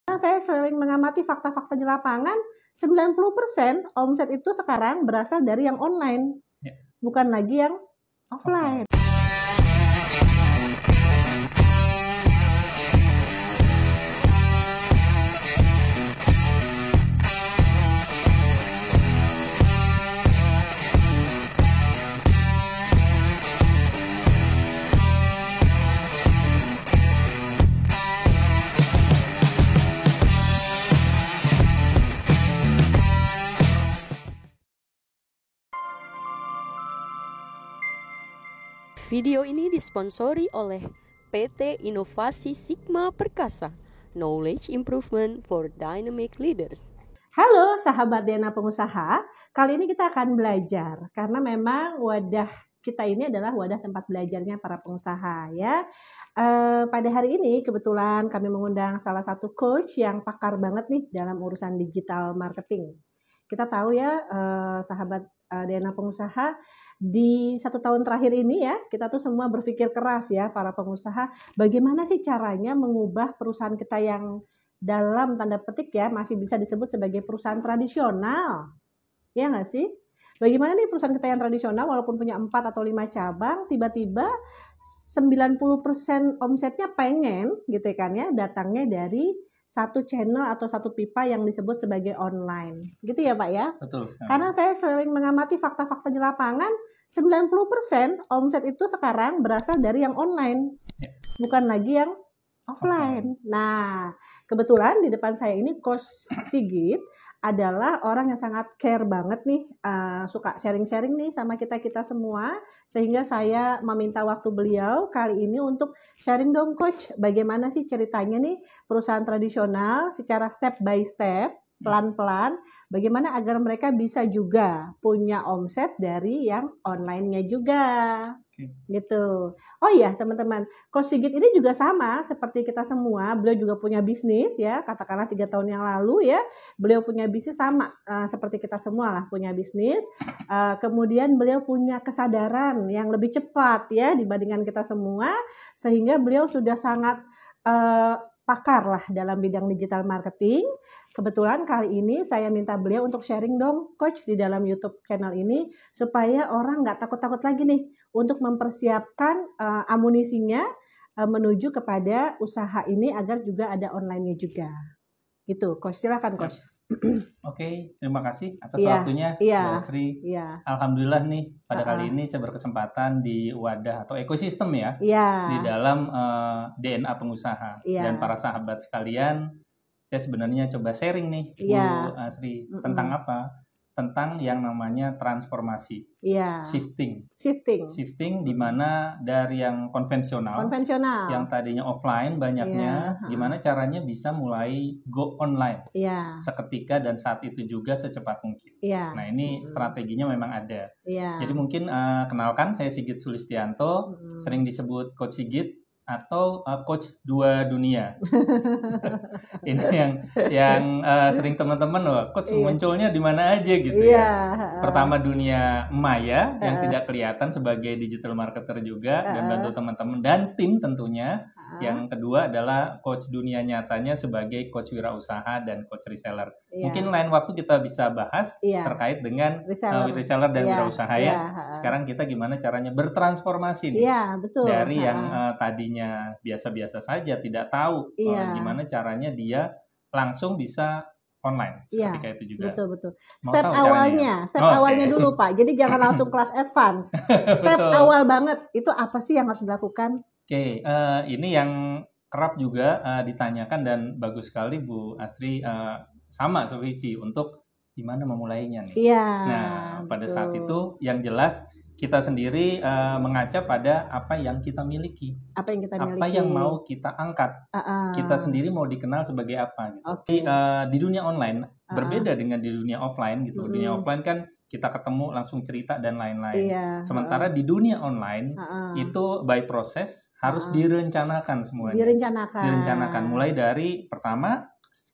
Saya sering mengamati fakta-fakta di lapangan, 90% omset itu sekarang berasal dari yang online, bukan lagi yang offline. Video ini disponsori oleh PT Inovasi Sigma Perkasa, Knowledge Improvement for Dynamic Leaders. Halo sahabat DNA pengusaha, kali ini kita akan belajar karena memang wadah kita ini adalah wadah tempat belajarnya para pengusaha ya. Pada hari ini kebetulan kami mengundang salah satu coach yang pakar banget nih dalam urusan digital marketing. Kita tahu ya sahabat DNA pengusaha, di 1 tahun terakhir ini ya, kita tuh semua berpikir keras ya para pengusaha, bagaimana sih caranya mengubah perusahaan kita yang dalam tanda petik ya masih bisa disebut sebagai perusahaan tradisional, ya nggak sih? Bagaimana nih perusahaan kita yang tradisional walaupun punya 4 atau 5 cabang, tiba-tiba 90% omsetnya pengen gitu kan ya, datangnya dari satu channel atau satu pipa yang disebut sebagai online. Gitu ya Pak ya? Betul. Karena saya sering mengamati fakta-fakta di lapangan, 90% omset itu sekarang berasal dari yang online, bukan lagi yang offline. Nah, kebetulan di depan saya ini Coach Sigit adalah orang yang sangat care banget nih, suka sharing-sharing nih sama kita-kita semua, sehingga saya meminta waktu beliau kali ini untuk sharing dong Coach, bagaimana sih ceritanya nih perusahaan tradisional secara step by step, pelan-pelan, bagaimana agar mereka bisa juga punya omset dari yang online-nya juga. Gitu. Oh iya teman-teman, Coach Sigit ini juga sama seperti kita semua, beliau juga punya bisnis ya, katakanlah 3 tahun yang lalu ya, beliau punya bisnis sama seperti kita semua lah punya bisnis, kemudian beliau punya kesadaran yang lebih cepat ya dibandingkan kita semua, sehingga beliau sudah sangat pakar lah dalam bidang digital marketing. Kebetulan kali ini saya minta beliau untuk sharing dong Coach di dalam YouTube channel ini supaya orang nggak takut-takut lagi nih untuk mempersiapkan amunisinya menuju kepada usaha ini agar juga ada online-nya juga. Gitu, Coach. Silakan Coach. Oke, terima kasih atas waktunya Bu Sri. Alhamdulillah nih pada kali ini saya berkesempatan di wadah atau ekosistem ya di dalam DNA pengusaha dan para sahabat sekalian. Saya sebenarnya coba sharing nih Bu Sri tentang apa? Tentang yang namanya transformasi, shifting di mana dari yang konvensional, yang tadinya offline banyaknya, gimana caranya bisa mulai go online seketika dan saat itu juga secepat mungkin. Nah ini strateginya memang ada. Jadi mungkin kenalkan saya Sigit Sulistianto, sering disebut Coach Sigit atau Coach 2 dunia. Ini yang sering teman-teman loh, Coach munculnya di mana aja gitu ya. Pertama dunia maya yang tidak kelihatan sebagai digital marketer juga dan bantu teman-teman dan tim tentunya. Yang kedua adalah coach dunia nyatanya sebagai coach wirausaha dan coach reseller. Mungkin lain waktu kita bisa bahas terkait dengan reseller dan wirausaha ya. Sekarang kita gimana caranya bertransformasi nih dari yang tadinya biasa-biasa saja, tidak tahu gimana caranya dia langsung bisa online. Ketika itu juga. Betul. Step awalnya dulu Pak. Jadi jangan langsung kelas advance. Step awal banget itu apa sih yang harus dilakukan? Oke, ini yang kerap juga ditanyakan dan bagus sekali Bu Asri, sama sevisi untuk gimana memulainya nih. Nah, pada saat itu yang jelas kita sendiri mengaca pada apa yang kita miliki, apa yang mau kita angkat, kita sendiri mau dikenal sebagai apa. Gitu. Di dunia online berbeda dengan di dunia offline gitu. Dunia offline kan kita ketemu langsung cerita dan lain-lain. Sementara di dunia online itu by proses harus direncanakan semuanya. Direncanakan. Mulai dari pertama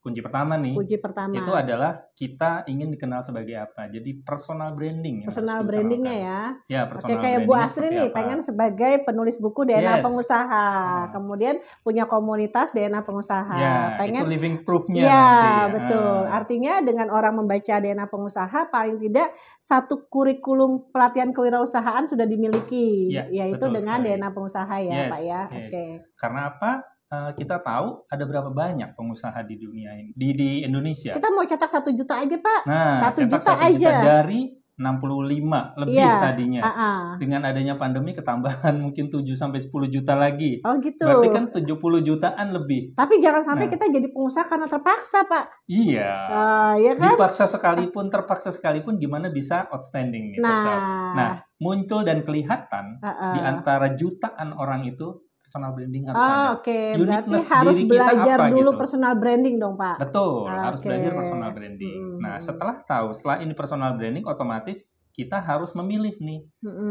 kunci pertama nih. Kunci pertama. Itu adalah kita ingin dikenal sebagai apa. Jadi personal branding. Personal brandingnya ya. Ya, personal kayak Bu Asri nih pengen sebagai penulis buku DNA pengusaha. Kemudian punya komunitas DNA pengusaha. Ya, pengen itu living proof-nya. Ya, betul. Artinya dengan orang membaca DNA pengusaha paling tidak satu kurikulum pelatihan kewirausahaan sudah dimiliki, yaitu dengan sekali. DNA pengusaha ya, Pak ya. Oke. Karena apa? Kita tahu ada berapa banyak pengusaha di dunia ini, di Indonesia. Kita mau cetak 1 juta aja, Pak. Nah, 1 juta aja. Dari 65 lebih tadinya. Dengan adanya pandemi ketambahan mungkin 7 sampai 10 juta lagi. Oh gitu. Berarti kan 70 jutaan lebih. Tapi jangan sampai kita jadi pengusaha karena terpaksa, Pak. Iya. Ya kan? Dipaksa sekalipun, terpaksa sekalipun gimana bisa outstanding nih. Nah, muncul dan kelihatan di antara jutaan orang itu personal branding harus ada. Oke. Berarti harus belajar dulu gitu. Personal branding dong, Pak. Betul, harus belajar personal branding. Nah, setelah ini personal branding, otomatis kita harus memilih nih.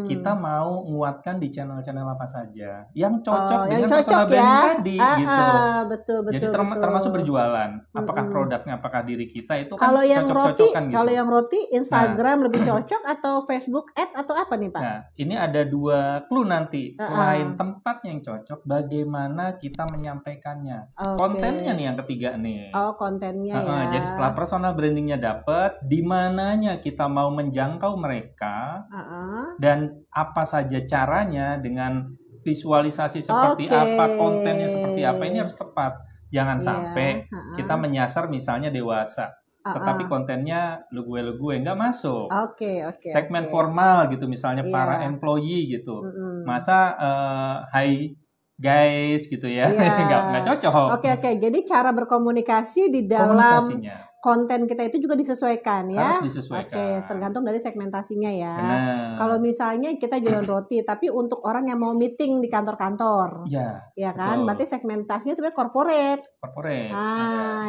Kita mau menguatkan di channel-channel apa saja yang cocok dengan personal branding tadi gitu. Betul. Jadi termasuk berjualan. Apakah produknya, apakah diri kita itu kalau kan yang roti, gitu. Kalau yang roti Instagram lebih cocok atau Facebook Ad atau apa nih, Pak? Nah, ini ada 2 clue nanti. Selain tempat yang cocok, bagaimana kita menyampaikannya. Kontennya nih yang ketiga nih. Kontennya ya. Jadi setelah personal brandingnya dapat, di mananya kita mau menjangkau mereka dan apa saja caranya dengan visualisasi seperti apa, kontennya seperti apa, ini harus tepat. Jangan sampai kita menyasar misalnya dewasa, tetapi kontennya lu gue nggak masuk. Segmen formal gitu misalnya para employee gitu. Masa hai guys gitu ya, nggak cocok. Oke. Jadi cara berkomunikasi di dalam konten kita itu juga disesuaikan ya. Harus disesuaikan. Tergantung dari segmentasinya ya. Kalau misalnya kita jualan roti, tapi untuk orang yang mau meeting di kantor-kantor, ya kan? Betul. Berarti segmentasinya sebenarnya corporate.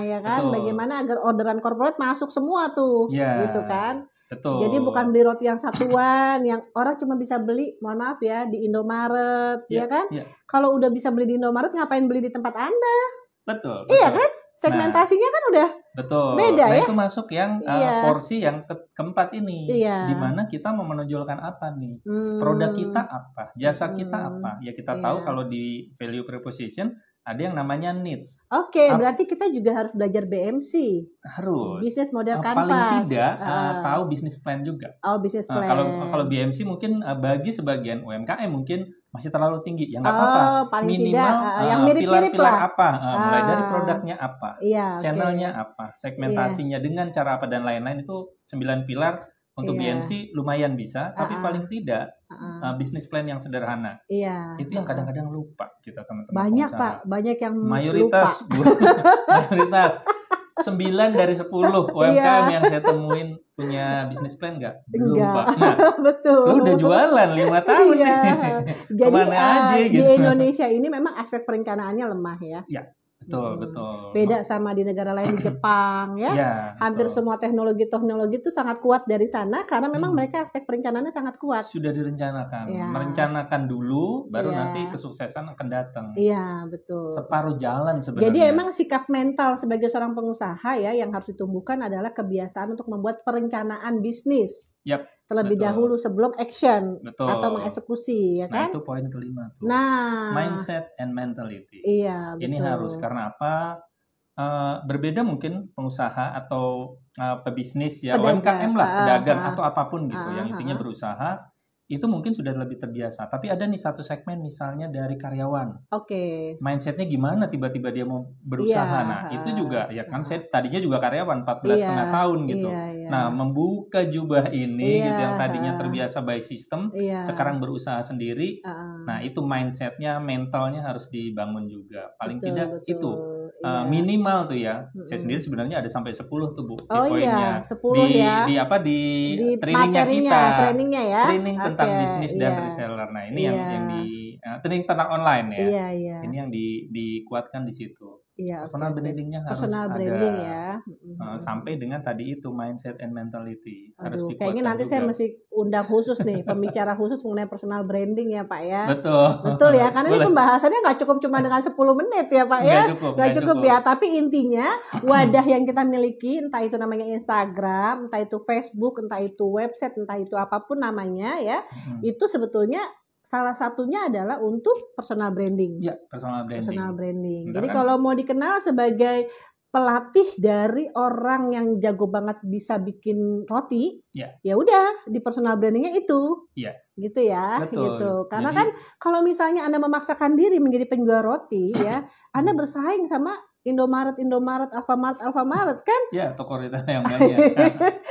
Ya kan? Betul. Bagaimana agar orderan corporate masuk semua tuh, gitu kan? Betul. Jadi bukan beli roti yang satuan, yang orang cuma bisa beli, mohon maaf ya, di Indomaret, ya kan? Kalau udah bisa beli di Indomaret, ngapain beli di tempat Anda? Betul. Iya kan? Segmentasinya kan udah beda ya. Itu masuk yang porsi yang keempat ini. Di mana kita mau menonjolkan apa nih? Produk kita apa? Jasa kita apa? Ya kita tahu kalau di value proposition ada yang namanya needs. Berarti kita juga harus belajar BMC. Harus. Business model canvas. Paling tidak tahu business plan juga. Business plan. Kalau BMC mungkin bagi sebagian UMKM mungkin masih terlalu tinggi. Ya nggak apa-apa. Minimal yang mirip-mirip pilar-pilar apa? Mulai dari produknya apa? Channelnya apa? Segmentasinya dengan cara apa dan lain-lain itu 9 pilar. Untuk BMC lumayan bisa, tapi paling tidak bisnis plan yang sederhana. Itu yang kadang-kadang lupa kita teman-teman. Banyak pengusaha. Pak, banyak yang mayoritas, mayoritas 9 dari 10 UMKM yang saya temuin punya bisnis plan nggak? Belum, Pak. Nah, betul. Lu udah jualan 5 tahun nih. Jadi aja, gitu. Di Indonesia ini memang aspek perencanaannya lemah ya. Betul. Beda sama di negara lain, di Jepang ya. Hampir semua teknologi itu sangat kuat dari sana karena memang mereka aspek perencanaannya sangat kuat. Sudah direncanakan. Merencanakan dulu baru nanti kesuksesan akan datang. Iya, betul. Separuh jalan sebenarnya. Jadi emang sikap mental sebagai seorang pengusaha ya yang harus ditumbuhkan adalah kebiasaan untuk membuat perencanaan bisnis. Terlebih dahulu sebelum action atau mengeksekusi, ya kan? Nah, itu poin kelima tuh. Mindset and mentality. Iya, betul. Ini harus karena apa? Berbeda mungkin pengusaha atau pebisnis ya, UMKM lah, pedagang atau apapun gitu, yang intinya berusaha. Itu mungkin sudah lebih terbiasa. Tapi ada nih satu segmen misalnya dari karyawan. Mindsetnya gimana tiba-tiba dia mau berusaha. Nah itu juga ya kan saya tadinya juga karyawan 14,5 tahun gitu. Nah membuka jubah ini gitu yang tadinya terbiasa by system. Sekarang berusaha sendiri. Nah itu mindsetnya, mentalnya harus dibangun juga. Paling tidak itu minimal tuh ya. Saya sendiri sebenarnya ada sampai 10 tuh Bu. Poinnya. 10 ya. Di trainingnya kita. Trainingnya ya. Training tentang bisnis dan reseller. Nah ini yang di training tentang online ya. Ini yang dikuatkan di situ. Personal brandingnya harus personal ada. Branding ya. Sampai dengan tadi itu mindset and mentality. Aduh, kayaknya nanti juga. Saya mesti undang khusus nih, pembicara khusus mengenai personal branding ya Pak ya. Betul ya, karena ini pembahasannya nggak cukup cuma dengan 10 menit ya Pak ya. Nggak cukup ya, tapi intinya wadah yang kita miliki, entah itu namanya Instagram, entah itu Facebook, entah itu website, entah itu apapun namanya ya, itu sebetulnya salah satunya adalah untuk personal branding. Ya, personal branding. Jadi kalau mau dikenal sebagai pelatih dari orang yang jago banget bisa bikin roti, ya udah di personal brandingnya itu, gitu ya, betul. Gitu. Karena kan kalau misalnya Anda memaksakan diri menjadi penjual roti, ya, Anda bersaing sama Indomaret, Alfamart kan? Ya, toko retail yang banyak.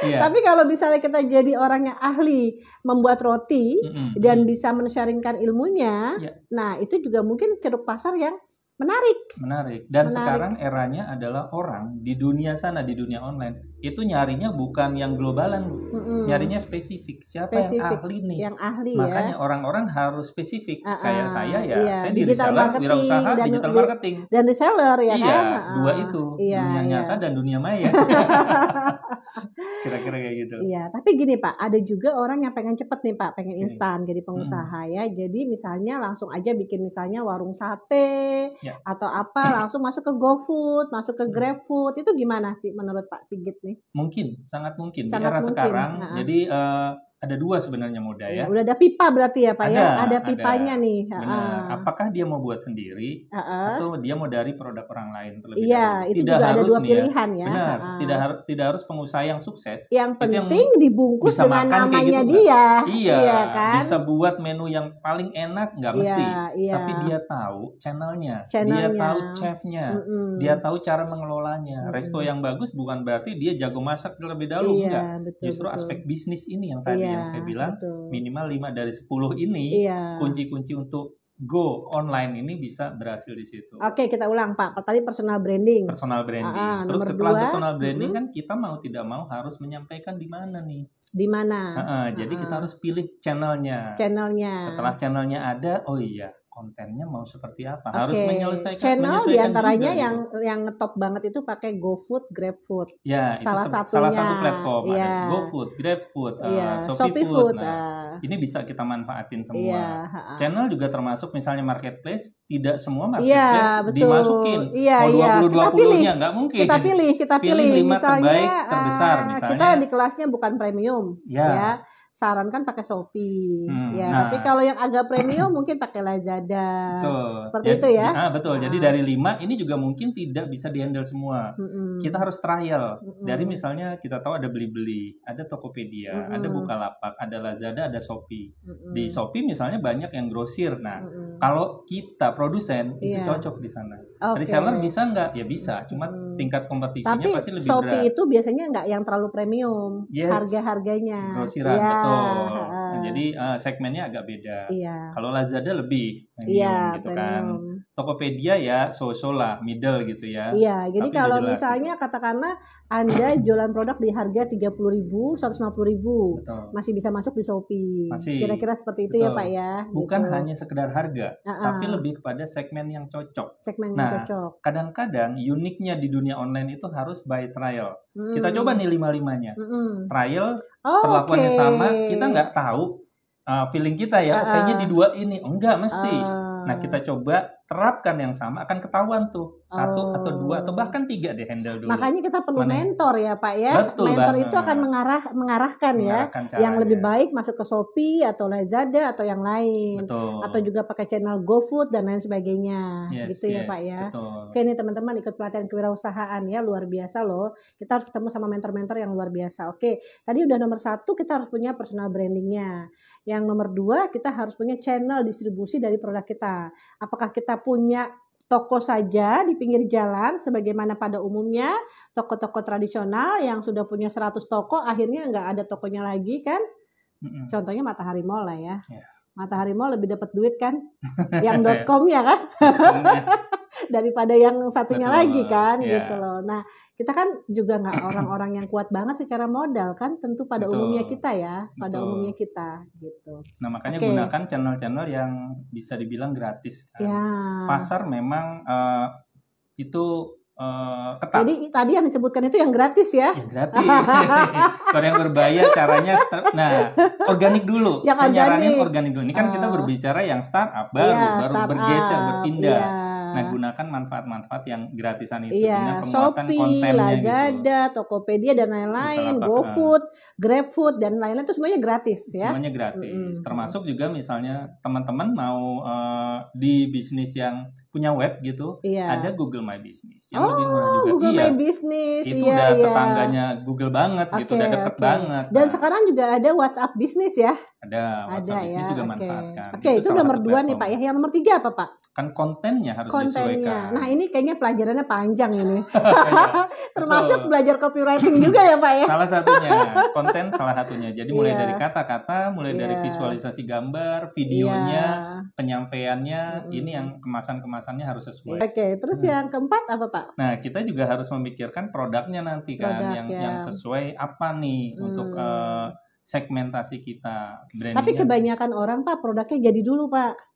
Tapi kalau misalnya kita jadi orang yang ahli membuat roti dan bisa men-sharingkan ilmunya, nah itu juga mungkin ceruk pasar yang menarik. Dan sekarang eranya adalah orang di dunia sana, di dunia online itu nyarinya bukan yang globalan, nyarinya spesifik. Siapa yang ahli nih? Yang ahli. Makanya orang-orang harus spesifik. Kayak saya saya di reseller, wirausaha, digital marketing dan reseller ya kan? Dua itu, dunia nyata dan dunia maya. Kira-kira kayak gitu. Iya, tapi gini Pak, ada juga orang yang pengen cepet nih Pak, pengen instan jadi pengusaha ya. Jadi misalnya langsung aja bikin misalnya warung sate atau apa, langsung masuk ke GoFood, masuk ke GrabFood. Itu gimana sih menurut Pak Sigit nih? Mungkin, sangat mungkin. Di era sekarang, jadi ada dua sebenarnya moda ya. Udah ada pipa berarti ya Pak ya? Ada pipanya nih. Benar. Apakah dia mau buat sendiri atau dia mau dari produk orang lain terlebih dahulu? Itu juga ada dua pilihan ya. Benar. Tidak harus pengusaha yang sukses. Yang penting dibungkus dengan namanya gitu, dia. Iya kan? Bisa buat menu yang paling enak nggak mesti. Tapi dia tahu channelnya. Dia tahu chefnya. Dia tahu cara mengelolanya. Resto yang bagus bukan berarti dia jago masak terlebih dahulu. Enggak. Justru aspek bisnis ini yang tadi yang saya bilang, minimal 5 dari 10 ini kunci-kunci untuk go online ini bisa berhasil di situ. Oke, kita ulang Pak. Tadi personal branding. Terus setelah personal branding kan kita mau tidak mau harus menyampaikan di mana nih. Di mana? Jadi kita harus pilih channelnya. Setelah channelnya ada, kontennya mau seperti apa? Harus menyelesaikan channel diantaranya juga, yang ngetop banget itu pakai GoFood, GrabFood. Ya, salah satu platform. Ada GoFood, GrabFood, Shopee Food. Ini bisa kita manfaatin semua. Channel juga termasuk misalnya marketplace. Tidak semua marketplace dimasukin. Mau 20-20-nya nggak mungkin. Kita pilih. Misalnya terbaik, terbesar. Misalnya kita di kelasnya bukan premium. Ya. Sarankan pakai Shopee, tapi kalau yang agak premium mungkin pakai Lazada, seperti itu ya. Betul. Jadi dari 5 ini juga mungkin tidak bisa dihandle semua. Kita harus trial. Dari misalnya kita tahu ada Blibli, ada Tokopedia, ada Bukalapak, ada Lazada, ada Shopee. Di Shopee misalnya banyak yang grosir. Nah, kalau kita produsen itu cocok di sana. Reseller bisa nggak? Ya bisa. Cuma tingkat kompetisinya pasti lebih berat. Tapi Shopee itu biasanya nggak yang terlalu premium, harga-harganya. Grosiran. Betul. Jadi segmennya agak beda. Kalau Lazada lebih premium gitu kan. Tokopedia ya so-so lah, middle gitu ya. Jadi kalau misalnya katakanlah Anda jualan produk di harga 30.000, 150.000, masih bisa masuk di Shopee. Kira-kira seperti itu ya Pak ya. Bukan hanya sekedar harga, tapi lebih kepada segmen yang cocok. Kadang-kadang uniknya di dunia online itu harus by trial. Kita coba nih 5-5-nya. Trial, perlakuannya sama, kita nggak tahu feeling kita ya, kayaknya di 2 ini. Enggak, mesti. Nah, kita coba terapkan yang sama, akan ketahuan tuh. 1 atau 2 atau bahkan 3 deh handle dulu. Makanya kita perlu mentor ya Pak ya. Betul mentor banget. Itu akan mengarahkan ya. Yang lebih baik masuk ke Shopee atau Lazada atau yang lain. Atau juga pakai channel GoFood dan lain sebagainya. Gitu ya Pak ya. Oke nih teman-teman, ikut pelatihan kewirausahaan ya, luar biasa loh. Kita harus ketemu sama mentor-mentor yang luar biasa. Oke, tadi udah nomor 1 kita harus punya personal brandingnya. Yang nomor 2 kita harus punya channel distribusi dari produk kita. Apakah kita punya toko saja di pinggir jalan sebagaimana pada umumnya toko-toko tradisional yang sudah punya 100 toko akhirnya nggak ada tokonya lagi kan? Contohnya Matahari Mall lah ya. Matahari Mall lebih dapat duit kan? Yang .com-nya kan? Daripada yang satunya lagi kan gitu loh. Nah, kita kan juga nggak orang-orang yang kuat banget secara modal kan, tentu pada umumnya kita ya, umumnya kita gitu. Nah, makanya gunakan channel-channel yang bisa dibilang gratis kan. Pasar memang itu ketat. Jadi tadi yang disebutkan itu yang gratis ya? Yang gratis. Kalau yang berbayar caranya, organik dulu. Yang saya nyaranin organik dulu. Ini kan kita berbicara yang startup baru bergeser, berpindah. Nah, gunakan manfaat-manfaat yang gratisan itu dengan penguatan kontennya Lazada, gitu. Tokopedia dan lain-lain, GoFood, GrabFood dan lain-lain itu semuanya gratis ya. Semuanya gratis. Termasuk juga misalnya teman-teman mau di bisnis yang punya web gitu, ada Google My Business yang lebih murah juga. Google My Business. Itu udah tetangganya Google banget gitu, udah deket banget. Dan sekarang juga ada WhatsApp Business ya? Ada WhatsApp Business juga manfaatkan. Itu nomor 2 nih Pak ya. Yang nomor 3 apa Pak? Kan kontennya harus disesuaikan. Nah ini kayaknya pelajarannya panjang ini. Termasuk belajar copywriting juga ya Pak ya? Salah satunya, konten salah satunya. Jadi mulai dari kata-kata, mulai dari visualisasi gambar, videonya, penyampaiannya, ini yang kemasan-kemasannya harus sesuai. Terus yang keempat apa Pak? Nah kita juga harus memikirkan produknya nanti kan, yang sesuai apa nih untuk segmentasi kita. Tapi kebanyakan orang Pak produknya jadi dulu Pak.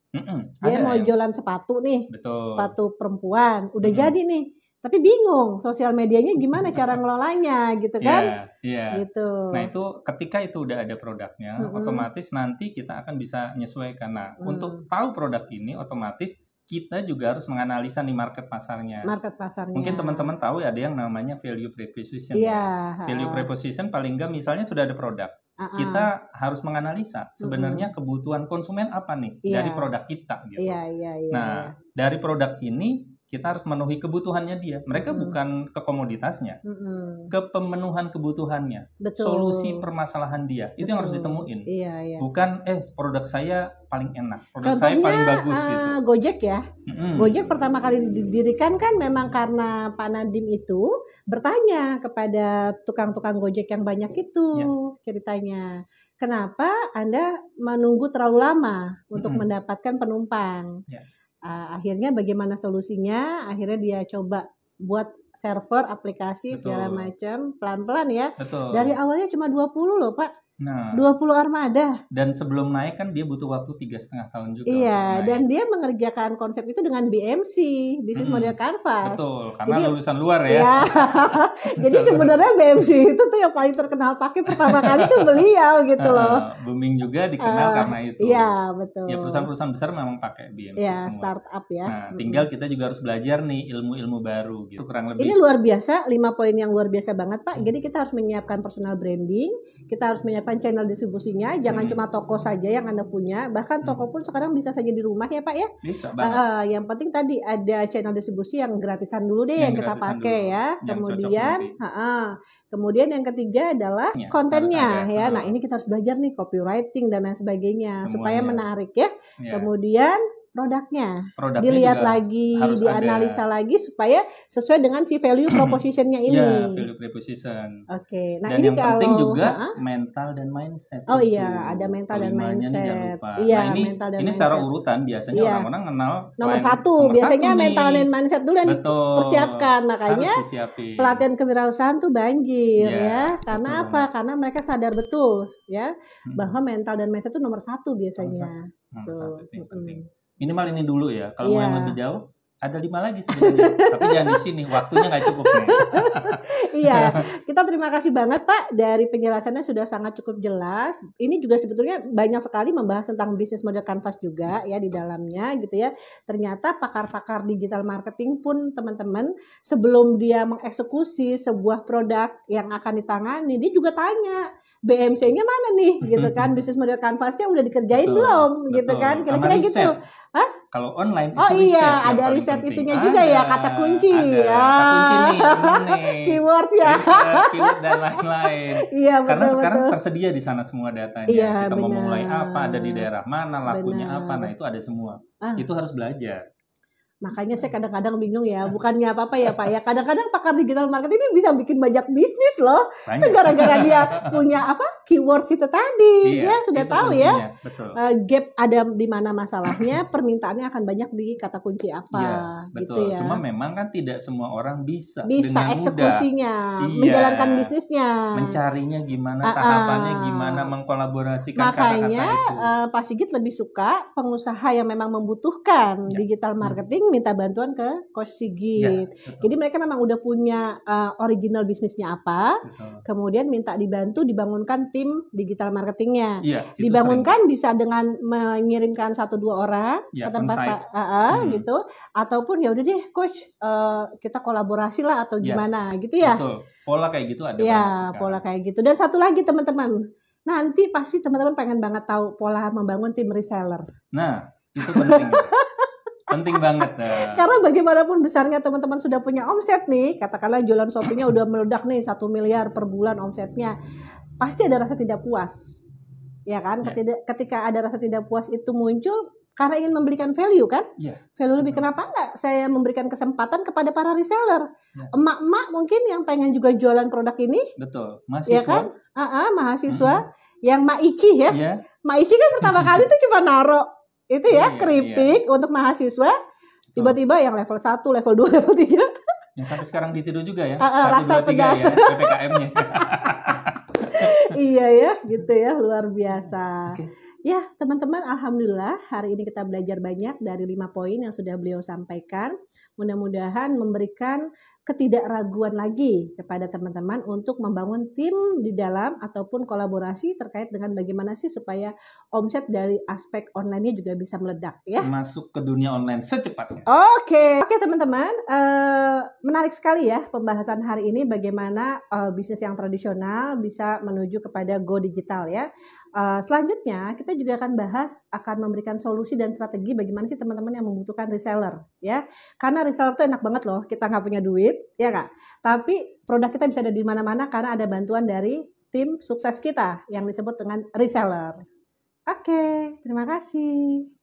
Dia mau jualan sepatu nih, sepatu perempuan, udah jadi nih, tapi bingung sosial medianya gimana cara ngelolanya gitu kan? Gitu. Nah itu ketika itu udah ada produknya, otomatis nanti kita akan bisa menyesuaikan. Nah untuk tahu produk ini, otomatis kita juga harus menganalisa nih market pasarnya. Mungkin teman-teman tahu ada yang namanya value proposition. Value proposition paling nggak misalnya sudah ada produk. Kita harus menganalisa sebenarnya kebutuhan konsumen apa nih dari produk kita gitu. Nah, dari produk ini kita harus memenuhi kebutuhannya dia. Mereka bukan ke komoditasnya, ke pemenuhan kebutuhannya, solusi permasalahan dia. Itu yang harus ditemuin. Bukan produk saya paling enak, produk saya paling bagus gitu. Gojek ya. Gojek pertama kali didirikan kan memang karena Pak Nadiem itu bertanya kepada tukang-tukang Gojek yang banyak itu ceritanya. Kenapa Anda menunggu terlalu lama untuk mendapatkan penumpang? Akhirnya bagaimana solusinya? Akhirnya dia coba buat server, aplikasi segala macam pelan-pelan ya. Dari awalnya cuma 20 loh Pak. 20 armada. Dan sebelum naik kan dia butuh waktu 3,5 tahun juga. Dan dia mengerjakan konsep itu dengan BMC, Business Model Canvas. Karena lulusan luar ya. Jadi sebenarnya BMC itu tuh yang paling terkenal pakai pertama kali tuh beliau gitu loh. Booming juga dikenal karena itu. Betul. Ya perusahaan-perusahaan besar memang pakai BMC semua. Startup ya. Nah, tinggal kita juga harus belajar nih ilmu-ilmu baru gitu. Kurang lebih. Ini luar biasa, 5 poin yang luar biasa banget Pak. Jadi kita harus menyiapkan personal branding, kita harus menyiapkan channel distribusinya, jangan cuma toko saja yang Anda punya, bahkan toko pun sekarang bisa saja di rumah ya Pak ya. Bisa banget. Yang penting tadi ada channel distribusi yang gratisan dulu deh yang kita pakai ya. Kemudian yang ketiga adalah kontennya ya. Nah ini kita harus belajar nih copywriting dan lain sebagainya supaya menarik ya. Kemudian produknya dilihat lagi, dianalisa lagi supaya sesuai dengan si value propositionnya ini. Value proposition. Nah dan ini yang kalau penting juga mental dan mindset. Ada mental dan mindset. Mental dan ini secara urutan biasanya orang-orang kenal nomor 1 biasanya mental dan mindset dulu yang dipersiapkan. Makanya pelatihan kewirausahaan tuh banjir ya. Karena apa? Karena mereka sadar betul ya bahwa mental dan mindset itu nomor 1 biasanya. Nomor 1 itu yang penting. Minimal ini dulu ya. Kalau mau yang lebih jauh, ada 5 lagi sebenarnya. Tapi jangan di sini, waktunya nggak cukup nih. Kita terima kasih banget Pak dari penjelasannya sudah sangat cukup jelas. Ini juga sebetulnya banyak sekali membahas tentang bisnis model canvas juga ya di dalamnya gitu ya. Ternyata pakar-pakar digital marketing pun teman-teman sebelum dia mengeksekusi sebuah produk yang akan ditangani, dia juga tanya BMC-nya mana nih gitu kan, bisnis model canvasnya udah dikerjain belum gitu kan, kira-kira gitu. Kalau online ada riset itunya juga ya, kata kunci kata kunci nih keywords ya, keyword dan lain-lain. Karena sekarang tersedia di sana semua datanya. Kita mau mulai apa, ada di daerah mana, lakunya apa, nah itu ada semua. Itu harus belajar. Makanya saya kadang-kadang bingung ya, bukannya apa-apa ya Pak ya. Kadang-kadang pakar digital marketing ini bisa bikin banyak bisnis loh. Itu gara-gara dia punya keywords itu tadi. Dia sudah tahu ya. Gap ada di mana masalahnya, permintaannya akan banyak di kata kunci apa. Gitu ya. Cuma memang kan tidak semua orang bisa eksekusinya, menjalankan bisnisnya. Mencarinya gimana, tahapannya gimana, mengkolaborasikan kata-kata itu. Makanya Pak Sigit lebih suka pengusaha yang memang membutuhkan digital marketing marketing minta bantuan ke Coach Sigit. Jadi mereka memang udah punya original bisnisnya apa, kemudian minta dibantu dibangunkan tim digital marketingnya. Dibangunkan bisa dengan mengirimkan 1-2 orang ke tempat gitu, ataupun ya udah deh Coach kita kolaborasi lah atau gimana gitu ya. Betul. Pola kayak gitu ada. Ya, pola kayak gitu. Dan satu lagi teman-teman, nanti pasti teman-teman pengen banget tahu pola membangun tim reseller. Nah, itu penting. Penting banget. Karena bagaimanapun besarnya teman-teman sudah punya omset nih, katakanlah jualan Shopee-nya udah meledak nih 1 miliar per bulan omsetnya, pasti ada rasa tidak puas. Ya kan? Ketika ada rasa tidak puas itu muncul karena ingin memberikan value kan? Value lebih. Kenapa enggak saya memberikan kesempatan kepada para reseller? Emak-emak mungkin yang pengen juga jualan produk ini. Betul. Mahasiswa. Ya kan? Mahasiswa yang Mak Ici ya. Mak Ici kan pertama kali tuh cuma naruh itu ya keripik untuk mahasiswa. Tiba-tiba yang level 1, level 2, level 3. Yang sampai sekarang ditiru juga ya. Rasa 1, 2, 3 pedas. Ya, PPKM-nya. Iya ya, gitu ya, luar biasa. Ya, teman-teman, alhamdulillah hari ini kita belajar banyak dari 5 poin yang sudah beliau sampaikan. Mudah-mudahan memberikan ketidakraguan lagi kepada teman-teman untuk membangun tim di dalam ataupun kolaborasi terkait dengan bagaimana sih supaya omset dari aspek online-nya juga bisa meledak ya. Masuk ke dunia online secepatnya. Oke teman-teman, menarik sekali ya pembahasan hari ini bagaimana bisnis yang tradisional bisa menuju kepada go digital ya. Selanjutnya kita juga akan memberikan solusi dan strategi bagaimana sih teman-teman yang membutuhkan reseller ya. Karena reseller itu enak banget loh, kita nggak punya duit ya Kak. Tapi produk kita bisa ada di mana-mana karena ada bantuan dari tim sukses kita yang disebut dengan reseller. Oke, terima kasih.